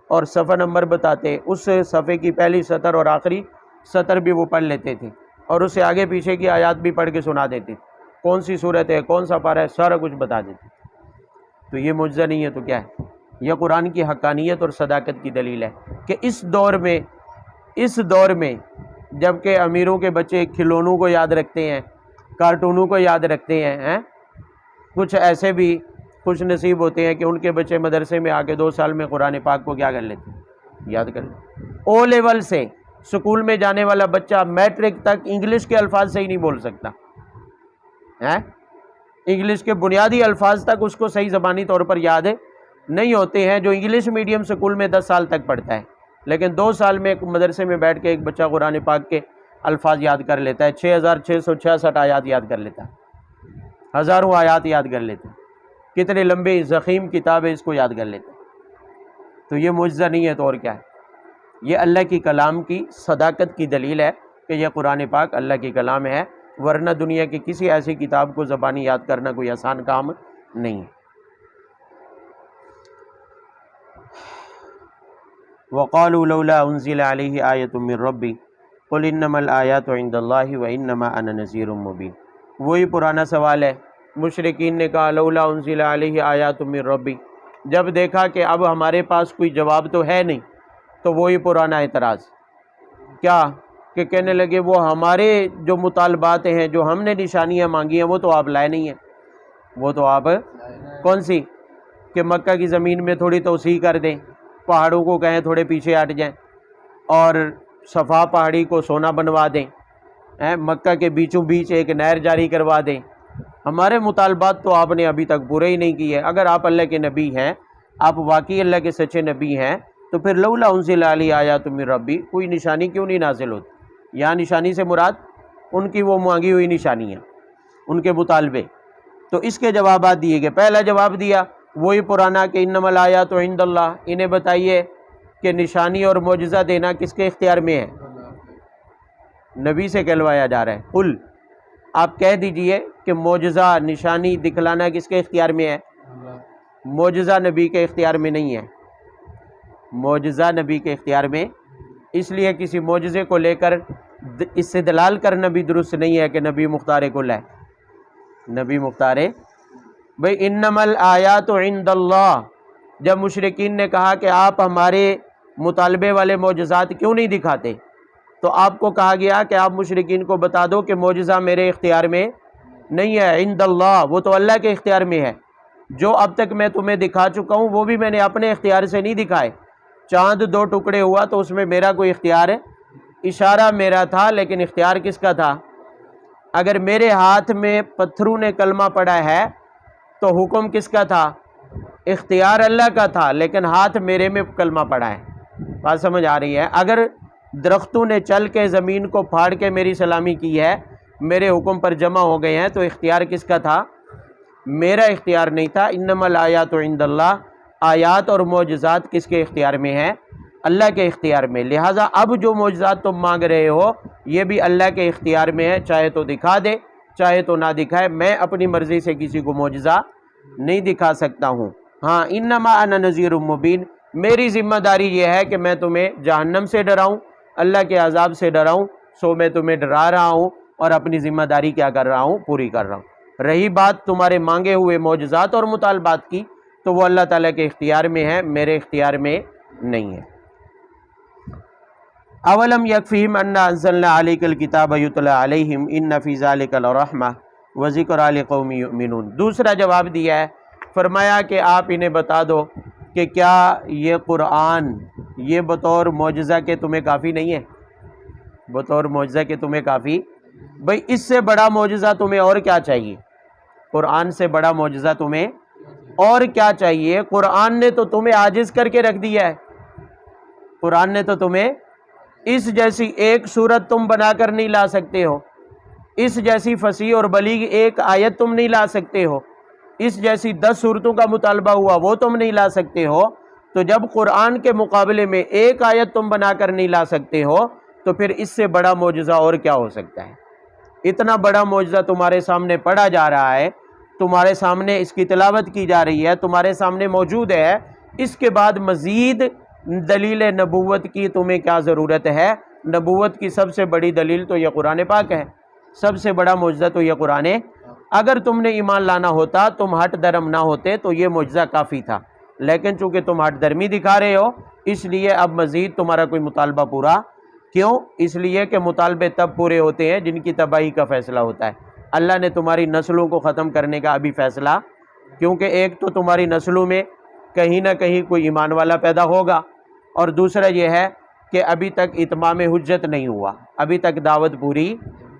اور صفحہ نمبر بتاتے، اس صفحے کی پہلی سطر اور آخری سطر بھی وہ پڑھ لیتے تھے اور اس سے آگے پیچھے کی آیات بھی پڑھ کے سنا دیتے، کون سی صورت ہے، کون سا پارہ ہے، سارا کچھ بتا دیتے۔ تو یہ معجزہ نہیں ہے تو کیا ہے؟ یہ قرآن کی حقانیت اور صداقت کی دلیل ہے کہ اس دور میں جب کہ امیروں کے بچے کھلونوں کو یاد رکھتے ہیں، کارٹونوں کو یاد رکھتے ہیں، کچھ ایسے بھی خوش نصیب ہوتے ہیں کہ ان کے بچے مدرسے میں آ کے 2 سال میں قرآن پاک کو کیا کر لیتے ہیں؟ یاد کر لیتے۔ او لیول سے سکول میں جانے والا بچہ میٹرک تک انگلش کے الفاظ صحیح نہیں بول سکتا، انگلش کے بنیادی الفاظ تک اس کو صحیح زبانی طور پر یاد نہیں ہوتے ہیں، جو انگلش میڈیم سکول میں 10 سال تک پڑھتا ہے، لیکن 2 سال میں ایک مدرسے میں بیٹھ کے ایک بچہ قرآن پاک کے الفاظ یاد کر لیتا ہے، 6666 آیات یاد کر لیتا ہے، ہزاروں آیات یاد کر لیتے ہیں، کتنے لمبے ضخیم کتابیں اس کو یاد کر لیتے ہیں۔ تو یہ معجزہ نہیں ہے تو اور کیا ہے؟ یہ اللہ کی کلام کی صداقت کی دلیل ہے کہ یہ قرآن پاک اللہ کی کلام ہے، ورنہ دنیا کی کسی ایسی کتاب کو زبانی یاد کرنا کوئی آسان کام نہیں ہے۔ وَقَالُوا لَوْلَا أُنزِلَ عَلَيْهِ آيَةٌ مِّن رَّبِّهِ قُلْ إِنَّمَا الْآيَاتُ عِندَ اللَّهِ وَإِنَّمَا أَنَا نَذِيرٌ مُّبِينٌ۔ وہی پرانا سوال ہے، مشرکین نے کہا لولا انزل علیہ آیات من ربی، جب دیکھا کہ اب ہمارے پاس کوئی جواب تو ہے نہیں تو وہی پرانا اعتراض کیا کہ کہنے لگے وہ ہمارے جو مطالبات ہیں، جو ہم نے نشانیاں مانگی ہیں، وہ تو آپ لائے نہیں ہیں، وہ تو آپ کون سی کہ مکہ کی زمین میں تھوڑی توسیع کر دیں، پہاڑوں کو کہیں تھوڑے پیچھے ہٹ جائیں اور صفا پہاڑی کو سونا بنوا دیں، مکہ کے بیچوں بیچ ایک نہر جاری کروا دیں۔ ہمارے مطالبات تو آپ نے ابھی تک پورے ہی نہیں کیے۔ اگر آپ اللہ کے نبی ہیں، آپ واقعی اللہ کے سچے نبی ہیں تو پھر لولا انزل علی آیات من ربی، کوئی نشانی کیوں نہیں نازل ہوتی؟ یہاں نشانی سے مراد ان کی وہ مانگی ہوئی نشانیاں، ان کے مطالبے۔ تو اس کے جوابات دیے گئے۔ پہلا جواب دیا وہی پرانا کہ انما الآیات عند اللہ، انہیں بتائیے کہ نشانی اور معجزہ دینا کس کے اختیار میں ہے؟ نبی سے کہلوایا جا رہا ہے۔ قل، آپ کہہ دیجئے کہ معجزہ نشانی دکھلانا کس کے اختیار میں ہے؟ معجزہ نبی کے اختیار میں نہیں ہے، معجزہ نبی کے اختیار میں، اس لیے کسی معجزے کو لے کر استدلال کرنا بھی درست نہیں ہے کہ نبی مختار کل ہے۔ نبی مختار بھئی انما الآیات عند اللہ، جب مشرکین نے کہا کہ آپ ہمارے مطالبے والے معجزات کیوں نہیں دکھاتے، تو آپ کو کہا گیا کہ آپ مشرکین کو بتا دو کہ معجزہ میرے اختیار میں نہیں ہے، عند اللہ، وہ تو اللہ کے اختیار میں ہے۔ جو اب تک میں تمہیں دکھا چکا ہوں وہ بھی میں نے اپنے اختیار سے نہیں دکھائے۔ چاند 2 ٹکڑے ہوا تو اس میں میرا کوئی اختیار ہے؟ اشارہ میرا تھا، لیکن اختیار کس کا تھا؟ اگر میرے ہاتھ میں پتھروں نے کلمہ پڑھا ہے تو حکم کس کا تھا؟ اختیار اللہ کا تھا، لیکن ہاتھ میرے میں کلمہ پڑھا ہے۔ بات سمجھ آ رہی ہے؟ اگر درختوں نے چل کے زمین کو پھاڑ کے میری سلامی کی ہے، میرے حکم پر جمع ہو گئے ہیں، تو اختیار کس کا تھا؟ میرا اختیار نہیں تھا۔ انما الآیات عند اللہ، آیات اور معجزات کس کے اختیار میں ہیں؟ اللہ کے اختیار میں۔ لہٰذا اب جو معجزات تم مانگ رہے ہو یہ بھی اللہ کے اختیار میں ہے، چاہے تو دکھا دے چاہے تو نہ دکھائے، میں اپنی مرضی سے کسی کو معجزہ نہیں دکھا سکتا ہوں۔ ہاں، انما انا نذیر مبین، میری ذمہ داری یہ ہے کہ میں تمہیں جہنم سے ڈراؤں، اللہ کے عذاب سے ڈراؤں، سو میں تمہیں ڈرا رہا ہوں اور اپنی ذمہ داری کیا کر رہا ہوں؟ پوری کر رہا ہوں۔ رہی بات تمہارے مانگے ہوئے معجزات اور مطالبات کی، تو وہ اللہ تعالیٰ کے اختیار میں ہے، میرے اختیار میں نہیں ہے۔ اولم یکفیہم انا انزلنا علیک الکتاب یتلی علیہم ان فی ذلک لرحمہ وذکری لقوم یؤمنون۔ دوسرا جواب دیا ہے، فرمایا کہ آپ انہیں بتا دو کہ کیا یہ قرآن یہ بطور معجزہ کے تمہیں کافی نہیں ہے؟ بطور معجزہ کے تمہیں کافی؟ بھئی اس سے بڑا معجزہ تمہیں اور کیا چاہیے؟ قرآن سے بڑا معجزہ تمہیں اور کیا چاہیے؟ قرآن نے تو تمہیں عاجز کر کے رکھ دیا ہے۔ قرآن نے تو تمہیں اس جیسی ایک صورت تم بنا کر نہیں لا سکتے ہو، اس جیسی فصیح اور بلیغ ایک آیت تم نہیں لا سکتے ہو، اس جیسی 10 صورتوں کا مطالبہ ہوا وہ تم نہیں لا سکتے ہو۔ تو جب قرآن کے مقابلے میں ایک آیت تم بنا کر نہیں لا سکتے ہو تو پھر اس سے بڑا معجزہ اور کیا ہو سکتا ہے؟ اتنا بڑا معجزہ تمہارے سامنے پڑھا جا رہا ہے، تمہارے سامنے اس کی تلاوت کی جا رہی ہے، تمہارے سامنے موجود ہے، اس کے بعد مزید دلیل نبوت کی تمہیں کیا ضرورت ہے؟ نبوت کی سب سے بڑی دلیل تو یہ قرآن پاک ہے، سب سے بڑا معجزہ تو یہ قرآن ہے۔ اگر تم نے ایمان لانا ہوتا، تم ہٹ درم نہ ہوتے تو یہ معجزہ کافی تھا، لیکن چونکہ تم ہٹ درمی دکھا رہے ہو اس لیے اب مزید تمہارا کوئی مطالبہ پورا کیوں؟ اس لیے کہ مطالبے تب پورے ہوتے ہیں جن کی تباہی کا فیصلہ ہوتا ہے۔ اللہ نے تمہاری نسلوں کو ختم کرنے کا ابھی فیصلہ، کیونکہ ایک تو تمہاری نسلوں میں کہیں نہ کہیں کوئی ایمان والا پیدا ہوگا، اور دوسرا یہ ہے کہ ابھی تک اتمام حجت نہیں ہوا، ابھی تک دعوت پوری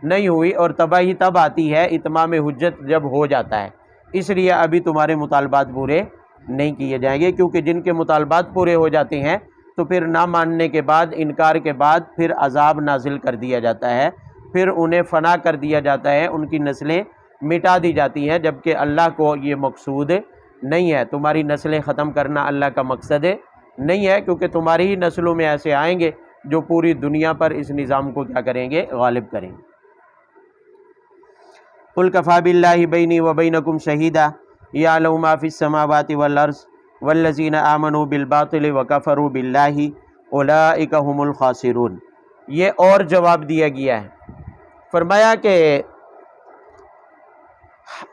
نہیں ہوئی، اور تباہی تب آتی ہے اتمام حجت جب ہو جاتا ہے۔ اس لیے ابھی تمہارے مطالبات پورے نہیں کیے جائیں گے، کیونکہ جن کے مطالبات پورے ہو جاتے ہیں تو پھر نہ ماننے کے بعد، انکار کے بعد پھر عذاب نازل کر دیا جاتا ہے، پھر انہیں فنا کر دیا جاتا ہے، ان کی نسلیں مٹا دی جاتی ہیں، جبکہ اللہ کو یہ مقصود نہیں ہے۔ تمہاری نسلیں ختم کرنا اللہ کا مقصد نہیں ہے، کیونکہ تمہاری ہی نسلوں میں ایسے آئیں گے جو پوری دنیا پر اس نظام کو کیا کریں گے؟ غالب کریں گے۔ قل کفی باللہ بینی وبینکم شہیدا یعلم ما فی السماوات والارض والذین آمنوا بالباطل وکفروا باللہ اولئک هم الخاسرون۔ یہ اور جواب دیا گیا ہے، فرمایا کہ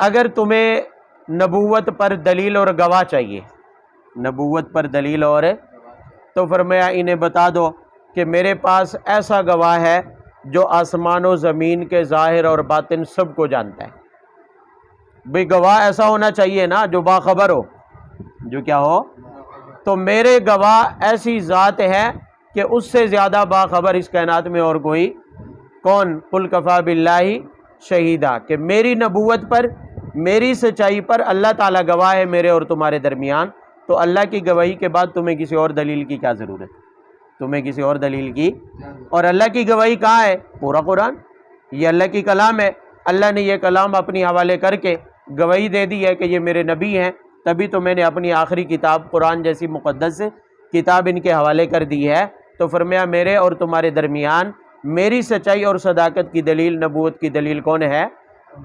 اگر تمہیں نبوت پر دلیل اور گواہ چاہیے، نبوت پر دلیل اور، تو فرمایا انہیں بتا دو کہ میرے پاس ایسا گواہ ہے جو آسمان و زمین کے ظاہر اور باطن سب کو جانتا ہے۔ بھئی گواہ ایسا ہونا چاہیے نا جو باخبر ہو، جو کیا ہو؟ تو میرے گواہ ایسی ذات ہے کہ اس سے زیادہ باخبر اس کائنات میں اور کوئی کون؟ قل کفی باللہ شہیدہ، کہ میری نبوت پر، میری سچائی پر اللہ تعالیٰ گواہ ہے میرے اور تمہارے درمیان، تو اللہ کی گواہی کے بعد تمہیں کسی اور دلیل کی کیا ضرورت ہے؟ تمہیں کسی اور دلیل کی؟ اور اللہ کی گواہی کہاں ہے؟ پورا قرآن، یہ اللہ کی کلام ہے، اللہ نے یہ کلام اپنی حوالے کر کے گواہی دے دی ہے کہ یہ میرے نبی ہیں، تبھی تو میں نے اپنی آخری کتاب قرآن جیسی مقدس کتاب ان کے حوالے کر دی ہے۔ تو فرمایا میرے اور تمہارے درمیان میری سچائی اور صداقت کی دلیل، نبوت کی دلیل کون ہے؟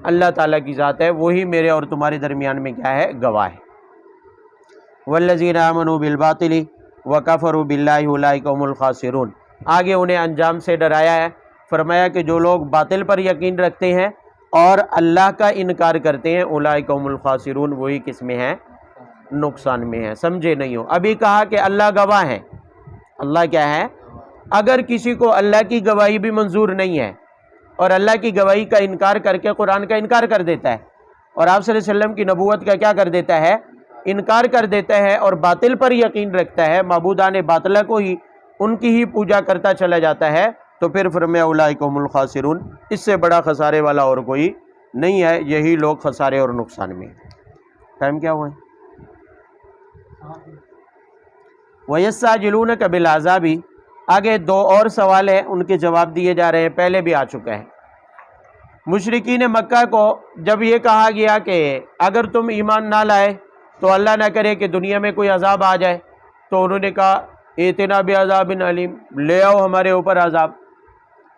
اللہ تعالیٰ کی ذات ہے، وہی میرے اور تمہارے درمیان میں کیا ہے؟ گواہ ہے۔ والذین آمنوا بالباطل وکفروا باللہ اولئک هم الخاسرون، آگے انہیں انجام سے ڈرایا ہے، فرمایا کہ جو لوگ باطل پر یقین رکھتے ہیں اور اللہ کا انکار کرتے ہیں، اولئک هم الخاسرون، وہی کس میں ہیں؟ نقصان میں ہیں۔ سمجھے نہیں ہو؟ ابھی کہا کہ اللہ گواہ ہے، اللہ کیا ہے؟ اگر کسی کو اللہ کی گواہی بھی منظور نہیں ہے اور اللہ کی گواہی کا انکار کر کے قرآن کا انکار کر دیتا ہے اور آپ صلی اللہ علیہ وسلم کی نبوت کا کیا کر دیتا ہے؟ انکار کر دیتا ہے اور باطل پر یقین رکھتا ہے، معبودان باطلہ کو ہی، ان کی ہی پوجا کرتا چلا جاتا ہے، تو پھر فرمایا اولئک هم الخاسرون، اس سے بڑا خسارے والا اور کوئی نہیں ہے، یہی لوگ خسارے اور نقصان میں ہیں۔ ٹائم کیا ہوا ہے؟ وَيَسْتَعْجِلُونَكَ بِالْعَذَابِ، آگے دو اور سوال ہیں، ان کے جواب دیے جا رہے ہیں، پہلے بھی آ چکا ہے۔ مشرکین مکہ کو جب یہ کہا گیا کہ اگر تم ایمان نہ لائے تو اللہ نہ کرے کہ دنیا میں کوئی عذاب آ جائے، تو انہوں نے کہا ائتنا بعذاب علیم، لے آؤ ہمارے اوپر عذاب،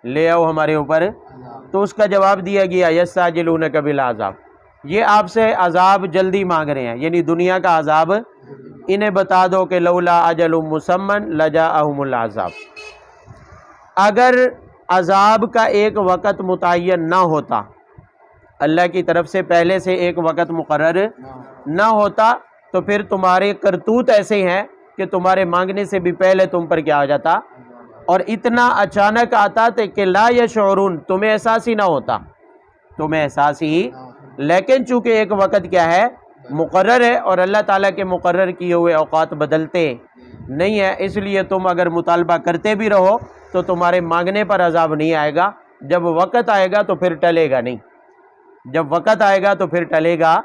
لے آؤ ہمارے اوپر۔ تو اس کا جواب دیا گیا یستعجلونک بالعذاب، یہ آپ سے عذاب جلدی مانگ رہے ہیں، یعنی دنیا کا عذاب، انہیں بتا دو کہ لولا اجل مسمى لجاءهم العذاب، اگر عذاب کا ایک وقت متعین نہ ہوتا، اللہ کی طرف سے پہلے سے ایک وقت مقرر نہ ہوتا، تو پھر تمہارے کرتوت ایسے ہیں کہ تمہارے مانگنے سے بھی پہلے تم پر کیا آ جاتا، اور اتنا اچانک آتا کہ لا یشعرون، تمہیں احساس ہی نہ ہوتا، تمہیں احساس ہی، لیکن چونکہ ایک وقت کیا ہے؟ مقرر ہے، اور اللہ تعالیٰ کے مقرر کیے ہوئے اوقات بدلتے نہیں ہے، اس لیے تم اگر مطالبہ کرتے بھی رہو تو تمہارے مانگنے پر عذاب نہیں آئے گا، جب وقت آئے گا تو پھر ٹلے گا نہیں، جب وقت آئے گا تو پھر ٹلے گا،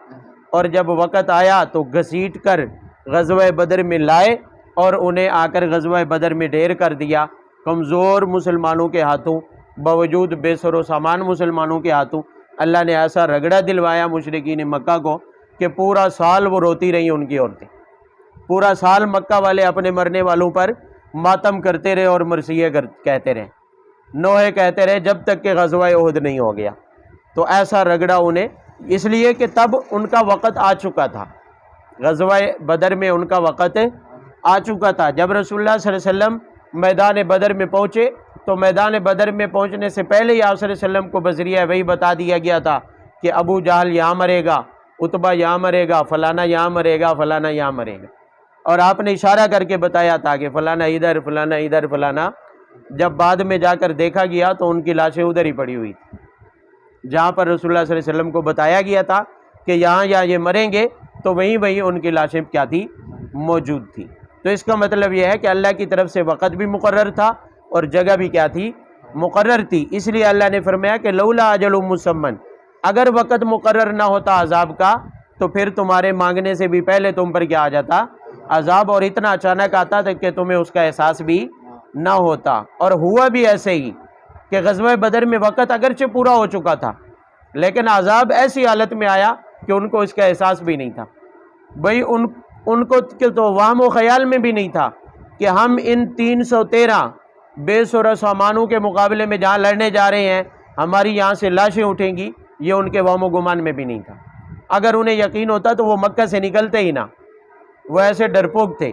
اور جب وقت آیا تو گھسیٹ کر غزوہ بدر میں لائے اور انہیں آ کر غزوہ بدر میں ڈھیر کر دیا، کمزور مسلمانوں کے ہاتھوں، باوجود بے سر و سامان مسلمانوں کے ہاتھوں اللہ نے ایسا رگڑا دلوایا مشرکین مکہ کو کہ پورا سال وہ روتی رہی ان کی عورتیں، پورا سال مکہ والے اپنے مرنے والوں پر ماتم کرتے رہے اور مرثیے کہتے رہے، نوحے کہتے رہے، جب تک کہ غزوہ احد نہیں ہو گیا۔ تو ایسا رگڑا انہیں، اس لیے کہ تب ان کا وقت آ چکا تھا، غزوہ بدر میں ان کا وقت آ چکا تھا۔ جب رسول اللہ صلی اللہ علیہ وسلم میدان بدر میں پہنچے تو میدان بدر میں پہنچنے سے پہلے ہی آپ صلی اللہ علیہ وسلم کو بذریعہ وحی بتا دیا گیا تھا کہ ابو جہل یہاں مرے گا، عتبہ یہاں مرے گا، فلانا یہاں مرے گا، فلانا یہاں مرے گا، اور آپ نے اشارہ کر کے بتایا تھا کہ فلانا ادھر، فلانا ادھر، فلانا۔ جب بعد میں جا کر دیکھا گیا تو ان کی لاشیں ادھر ہی پڑی ہوئی تھی جہاں پر رسول اللہ صلی اللہ علیہ وسلم کو بتایا گیا تھا کہ یہاں یہ مریں گے، تو وہیں ان کی لاشیں کیا تھی؟ موجود تھی۔ تو اس کا مطلب یہ ہے کہ اللہ کی طرف سے وقت بھی مقرر تھا اور جگہ بھی کیا تھی؟ مقرر تھی، اس لیے اللہ نے فرمایا کہ لولا اجل مسمى، اگر وقت مقرر نہ ہوتا عذاب کا تو پھر تمہارے مانگنے سے بھی پہلے تم پر کیا آ جاتا؟ عذاب، اور اتنا اچانک آتا تھا کہ تمہیں اس کا احساس بھی نہ ہوتا۔ اور ہوا بھی ایسے ہی کہ غزوہ بدر میں وقت اگرچہ پورا ہو چکا تھا لیکن عذاب ایسی حالت میں آیا کہ ان کو اس کا احساس بھی نہیں تھا۔ بھئی ان کو تو وہم و خیال میں بھی نہیں تھا کہ ہم ان 313 بے سر و سامانوں کے مقابلے میں جہاں لڑنے جا رہے ہیں ہماری یہاں سے لاشیں اٹھیں گی، یہ ان کے وہم و گمان میں بھی نہیں تھا۔ اگر انہیں یقین ہوتا تو وہ مکہ سے نکلتے ہی نہ، وہ ایسے ڈرپوک تھے،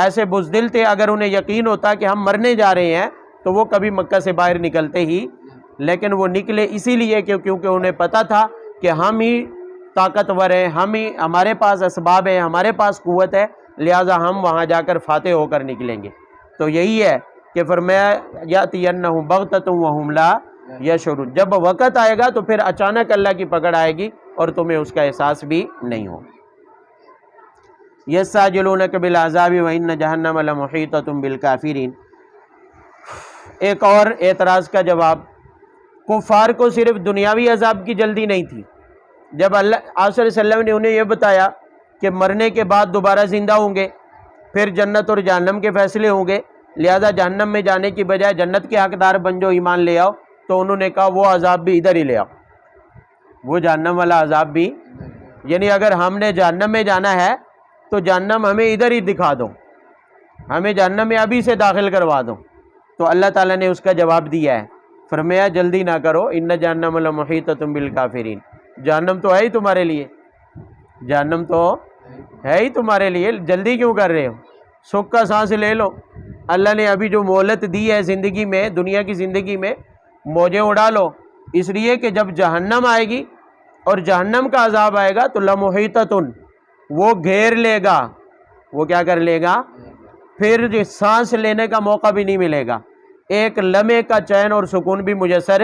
ایسے بزدل تھے، اگر انہیں یقین ہوتا کہ ہم مرنے جا رہے ہیں تو وہ کبھی مکہ سے باہر نکلتے ہی، لیکن وہ نکلے اسی لیے کیونکہ انہیں پتہ تھا کہ ہم ہی طاقتور ہیں، ہمارے پاس اسباب ہیں، ہمارے پاس قوت ہے، لہٰذا ہم وہاں جا کر فاتح ہو کر نکلیں گے۔ تو یہی ہے کہ فرمایا یاتینہم بغتۃ وہم لا یشعرون، جب وقت آئے گا تو پھر اچانک اللہ کی پکڑ آئے گی اور تمہیں اس کا احساس بھی نہیں ہو۔ یستعجلونک بالعذاب وان جہنم لمحیطۃ بالکافرین، ایک اور اعتراض کا جواب، کفار کو صرف دنیاوی عذاب کی جلدی نہیں تھی، جب اللہ آپ صلی اللہ علیہ وسلم نے انہیں یہ بتایا کہ مرنے کے بعد دوبارہ زندہ ہوں گے، پھر جنت اور جہنم کے فیصلے ہوں گے، لہذا جہنم میں جانے کی بجائے جنت کے حقدار بن جو، ایمان لے آؤ، تو انہوں نے کہا وہ عذاب بھی ادھر ہی لے آؤ، وہ جہنم والا عذاب بھی، یعنی اگر ہم نے جہنم میں جانا ہے تو جہنم ہمیں ادھر ہی دکھا دو، ہمیں جہنم میں ابھی سے داخل کروا دو۔ تو اللہ تعالیٰ نے اس کا جواب دیا ہے، فرمایا جلدی نہ کرو، ان جہنم لمحیطۃ بالکافرین، جہنم تو ہے ہی تمہارے لیے، جہنم تو ہے ہی تمہارے لیے، جلدی کیوں کر رہے ہو، سکھ کا سانس لے لو، اللہ نے ابھی جو مہلت دی ہے زندگی میں، دنیا کی زندگی میں، موجیں اڑا لو، اس لیے کہ جب جہنم آئے گی اور جہنم کا عذاب آئے گا تو لمحیطۃ، وہ گھیر لے گا، وہ کیا کر لے گا، پھر سانس لینے کا موقع بھی نہیں ملے گا، ایک لمحے کا چین اور سکون بھی میسر،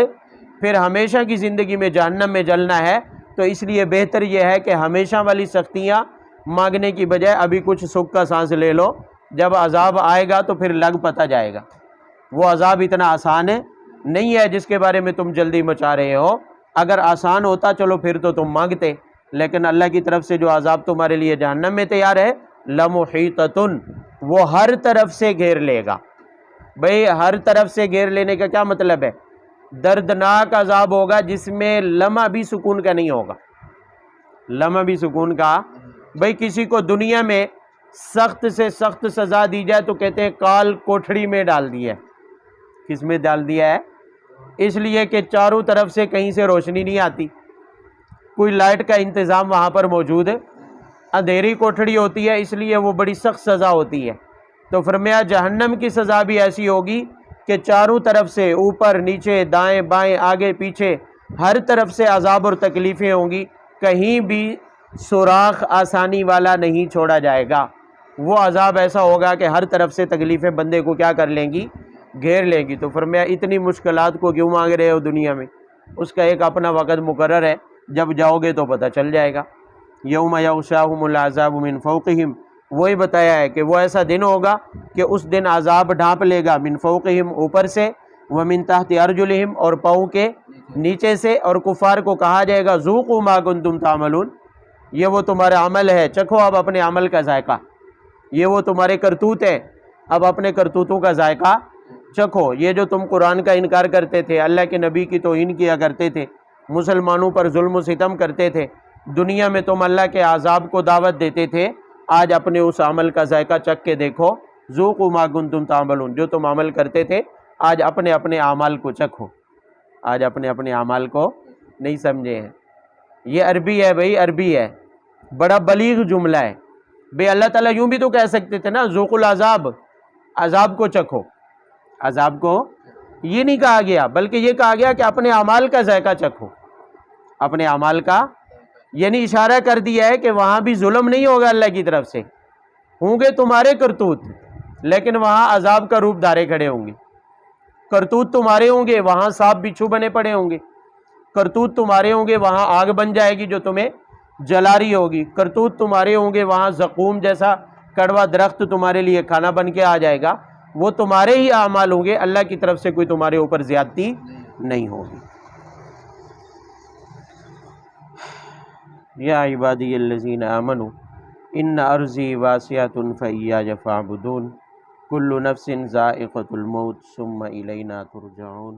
پھر ہمیشہ کی زندگی میں جہنم میں جلنا ہے۔ تو اس لیے بہتر یہ ہے کہ ہمیشہ والی سختیاں مانگنے کی بجائے ابھی کچھ سکھ کا سانس لے لو، جب عذاب آئے گا تو پھر لگ پتہ جائے گا، وہ عذاب اتنا آسان نہیں ہے جس کے بارے میں تم جلدی مچا رہے ہو، اگر آسان ہوتا چلو پھر تو تم مانگتے، لیکن اللہ کی طرف سے جو عذاب تمہارے لیے جہنم میں تیار ہے، لمحیطۃ، وہ ہر طرف سے گھیر لے گا۔ بھئی ہر طرف سے گھیر لینے کا کیا مطلب ہے؟ دردناک عذاب ہوگا جس میں لمحہ بھی سکون کا نہیں ہوگا، لمحہ بھی سکون کا۔ بھئی کسی کو دنیا میں سخت سے سخت سزا دی جائے تو کہتے ہیں کال کوٹھڑی میں ڈال دیا ہے، کس میں ڈال دیا ہے؟ اس لیے کہ چاروں طرف سے کہیں سے روشنی نہیں آتی، کوئی لائٹ کا انتظام وہاں پر موجود ہے، اندھیری کوٹھڑی ہوتی ہے، اس لیے وہ بڑی سخت سزا ہوتی ہے۔ تو فرمایا جہنم کی سزا بھی ایسی ہوگی کہ چاروں طرف سے، اوپر نیچے دائیں بائیں آگے پیچھے، ہر طرف سے عذاب اور تکلیفیں ہوں گی، کہیں بھی سوراخ آسانی والا نہیں چھوڑا جائے گا، وہ عذاب ایسا ہوگا کہ ہر طرف سے تکلیفیں بندے کو کیا کر لیں گی، گھیر لیں گی۔ تو فرمایا اتنی مشکلات کو کیوں مانگ رہے ہو دنیا میں، اس کا ایک اپنا وقت مقرر ہے، جب جاؤ گے تو پتہ چل جائے گا۔ یوم یغشاہم العذاب من فوقہم، وہی بتایا ہے کہ وہ ایسا دن ہوگا کہ اس دن عذاب ڈھانپ لے گا، من فوقہم اوپر سے، ومن تحت ارجلہم اور پاؤں کے نیچے سے، اور کفار کو کہا جائے گا ذوقوا ما کنتم تعملون، یہ وہ تمہارا عمل ہے، چکھو اب اپنے عمل کا ذائقہ، یہ وہ تمہارے کرتوت ہے، اب اپنے کرتوتوں کا ذائقہ چکھو۔ یہ جو تم قرآن کا انکار کرتے تھے، اللہ کے نبی کی توہین کیا کرتے تھے، مسلمانوں پر ظلم و ستم کرتے تھے، دنیا میں تم اللہ کے عذاب کو دعوت دیتے تھے، آج اپنے اس عمل کا ذائقہ چکھ کے دیکھو، ذوقوا ما کنتم تعملون، جو تم عمل کرتے تھے آج اپنے اپنے اعمال کو چکھو، آج اپنے اپنے اعمال کو نہیں سمجھے ہیں۔ یہ عربی ہے بھائی، عربی ہے، بڑا بلیغ جملہ ہے بھئی، اللہ تعالیٰ یوں بھی تو کہہ سکتے تھے نا ذوقوا العذاب، عذاب کو چکھو، عذاب کو یہ نہیں کہا گیا، بلکہ یہ کہا گیا کہ اپنے اعمال کا ذائقہ چکھو، اپنے اعمال کا، یعنی اشارہ کر دیا ہے کہ وہاں بھی ظلم نہیں ہوگا، اللہ کی طرف سے ہوں گے تمہارے کرتوت، لیکن وہاں عذاب کا روپ دھارے کھڑے ہوں گے، کرتوت تمہارے ہوں گے، وہاں سانپ بچھو بنے پڑے ہوں گے، کرتوت تمہارے ہوں گے، وہاں آگ بن جائے گی جو تمہیں جلا رہی ہوگی، کرتوت تمہارے ہوں گے، وہاں زقوم جیسا کڑوا درخت تمہارے لیے کھانا بن کے آ جائے گا، وہ تمہارے ہی اعمال ہوں گے، اللہ کی طرف سے کوئی تمہارے اوپر زیادتی نہیں ہوگی۔ یا عبادی الذین آمنوا ان ارضی واسعۃ فایایا فاعبدون کل نفس ذائقۃ الموت ثم الینا ترجعون۔